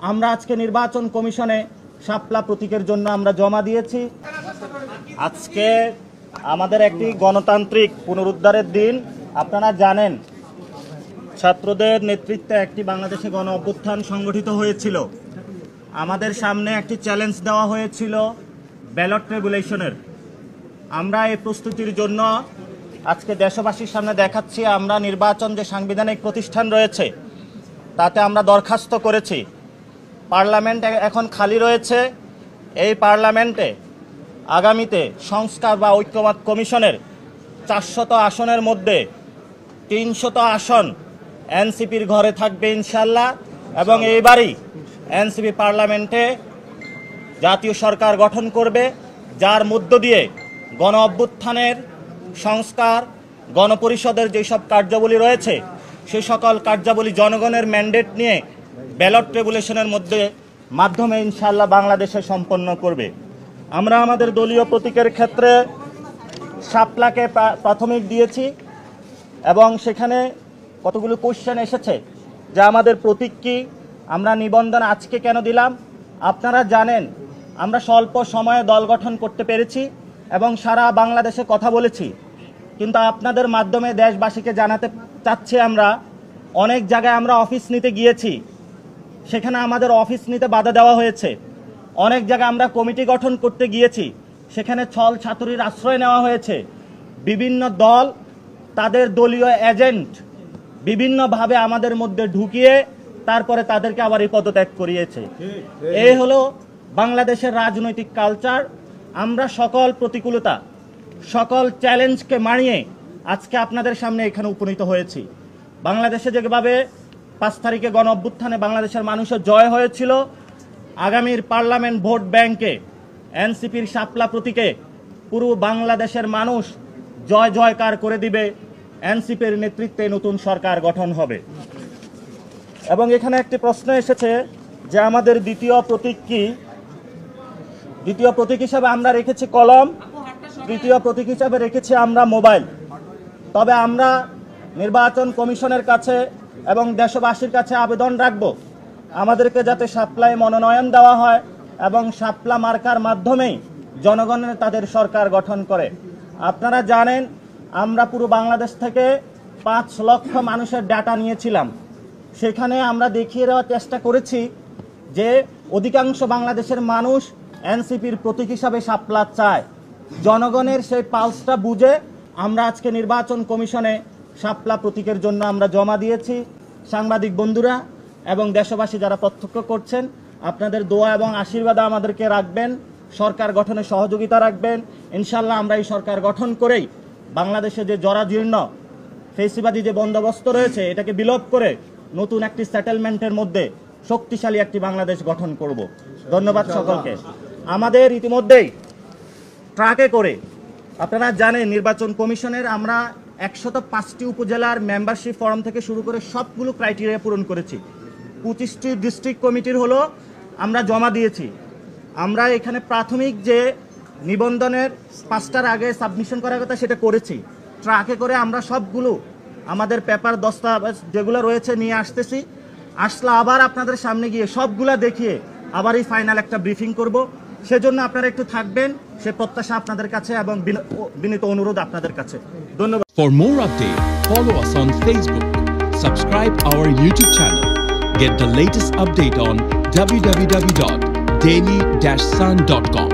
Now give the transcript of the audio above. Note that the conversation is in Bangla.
আমরা আজকে নির্বাচন কমিশনে শাপলা প্রতীকের জন্য আমরা জমা দিয়েছি। আজকে আমাদের একটি গণতান্ত্রিক পুনরুদ্ধারের দিন। আপনারা জানেন, ছাত্রদের নেতৃত্বে একটি বাংলাদেশে গণ অভ্যুত্থান সংগঠিত হয়েছিল। আমাদের সামনে একটি চ্যালেঞ্জ দেওয়া হয়েছিল ব্যালট রেগুলেশনের। আমরা এই প্রস্তুতির জন্য আজকে দেশবাসীর সামনে দেখাচ্ছি আমরা নির্বাচন যে সাংবিধানিক প্রতিষ্ঠান রয়েছে তাতে আমরা দরখাস্ত করেছি। পার্লামেন্ট এখন খালি রয়েছে। এই পার্লামেন্টে আগামীতে সংস্কার বা ঐক্যমত কমিশনের 400 আসনের মধ্যে 300 আসন এনসিপির ঘরে থাকবে ইনশাল্লাহ। এবং এইবারই এনসিপি পার্লামেন্টে জাতীয় সরকার গঠন করবে, যার মধ্য দিয়ে গণ অভ্যুত্থানের সংস্কার, গণপরিষদের যেসব কার্যাবলী রয়েছে সেই সকল কার্যাবলী জনগণের ম্যান্ডেট নিয়ে ব্যালট রেগুলেশনের মাধ্যমে ইনশাল্লাহ বাংলাদেশে সম্পন্ন করবে। আমরা আমাদের দলীয় প্রতীকের ক্ষেত্রে শাপলাকে প্রাথমিক দিয়েছি এবং সেখানে কতগুলো কোশ্চেন এসেছে যে আমাদের প্রতীক কি, আমরা নিবন্ধন আজকে কেন দিলাম। আপনারা জানেন আমরা স্বল্প সময়ে দল গঠন করতে পেরেছি এবং সারা বাংলাদেশে কথা বলেছি, কিন্তু আপনাদের মাধ্যমে দেশবাসীকে জানাতে চাচ্ছি আমরা অনেক জায়গায় আমরা অফিস নিতে গিয়েছি, সেখানে আমাদের অফিস নিতে বাধা দেওয়া হয়েছে। অনেক জায়গায় আমরা কমিটি গঠন করতে গিয়েছি, সেখানে ছল ছাত্রীর আশ্রয় নেওয়া হয়েছে। বিভিন্ন দল তাদের দলীয় এজেন্ট বিভিন্নভাবে আমাদের মধ্যে ঢুকিয়ে তারপরে তাদেরকে আবার এই পদত্যাগ করিয়েছে। এই হলো বাংলাদেশের রাজনৈতিক কালচার। আমরা সকল প্রতিকূলতা, সকল চ্যালেঞ্জকে মানিয়ে আজকে আপনাদের সামনে এখানে উপনীত হয়েছি। বাংলাদেশে যেভাবে 5 তারিখে গণ অভ্যুত্থানে বাংলাদেশের মানুষের জয় হয়েছিল, আগামীর পার্লামেন্ট ভোট ব্যাংকে এনসিপির শাপলা প্রতীকে পুরো বাংলাদেশের মানুষ জয় জয়কার করে দিবে। এনসিপির নেতৃত্বে নতুন সরকার গঠন হবে। এবং এখানে একটি প্রশ্ন এসেছে যে আমাদের দ্বিতীয় প্রতীক কি। দ্বিতীয় প্রতীক হিসাবে আমরা রেখেছি কলম, তৃতীয় প্রতীক হিসাবে রেখেছি আমরা মোবাইল। তবে আমরা নির্বাচন কমিশনের কাছে এবং দেশবাসীর কাছে আবেদন রাখব আমাদেরকে যাতে শাপলায় মনোনয়ন দেওয়া হয় এবং শাপলা মার্কার মাধ্যমেই জনগণের তাদের সরকার গঠন করে। আপনারা জানেন আমরা পুরো বাংলাদেশ থেকে 5 লক্ষ মানুষের ডাটা নিয়েছিলাম। সেখানে আমরা দেখিয়ে দেওয়ার চেষ্টা করেছি যে অধিকাংশ বাংলাদেশের মানুষ এনসিপির প্রতীক হিসাবে শাপলা চায়। জনগণের সেই পালসটা বুঝে আমরা আজকে নির্বাচন কমিশনে শাপলা প্রতীকের জন্য আমরা জমা দিয়েছি। সাংবাদিক বন্ধুরা এবং দেশবাসী যারা প্রত্যক্ষ করছেন, আপনাদের দোয়া এবং আশীর্বাদ আমাদেরকে রাখবেন, সরকার গঠনে সহযোগিতা রাখবেন। ইনশাল্লাহ আমরা এই সরকার গঠন করেই বাংলাদেশে যে জরাজীর্ণ ফেসিবাদী যে বন্দোবস্ত রয়েছে এটাকে বিলোপ করে নতুন একটি সেটেলমেন্টের মধ্যে শক্তিশালী একটি বাংলাদেশ গঠন করব। ধন্যবাদ সকলকে। আমাদের ইতিমধ্যেই ট্রাকে করে, আপনারা জানেন নির্বাচন কমিশনের আমরা 105টি উপজেলার মেম্বারশিপ ফর্ম থেকে শুরু করে সবগুলো ক্রাইটেরিয়া পূরণ করেছি। 25টি ডিস্ট্রিক্ট কমিটির হলো আমরা জমা দিয়েছি। আমরা এখানে প্রাথমিক যে নিবন্ধনের 5টার আগে সাবমিশন করার কথা সেটা করেছি। ট্রাকে করে আমরা সবগুলো আমাদের পেপার দস্তাবেজ যেগুলো রয়েছে নিয়ে আসতেছি। আসলে আবার আপনাদের সামনে গিয়ে সবগুলা দেখিয়ে আবার এই ফাইনাল একটা ব্রিফিং করব। সেজন্য আপনারা একটু থাকবেন, সে প্রত্যাশা আপনাদের কাছে এবং বিনীত অনুরোধ আপনাদের কাছে। ধন্যবাদ। For more updates, follow us on Facebook, subscribe our YouTube channel, get the latest update on www.daily-sun.com.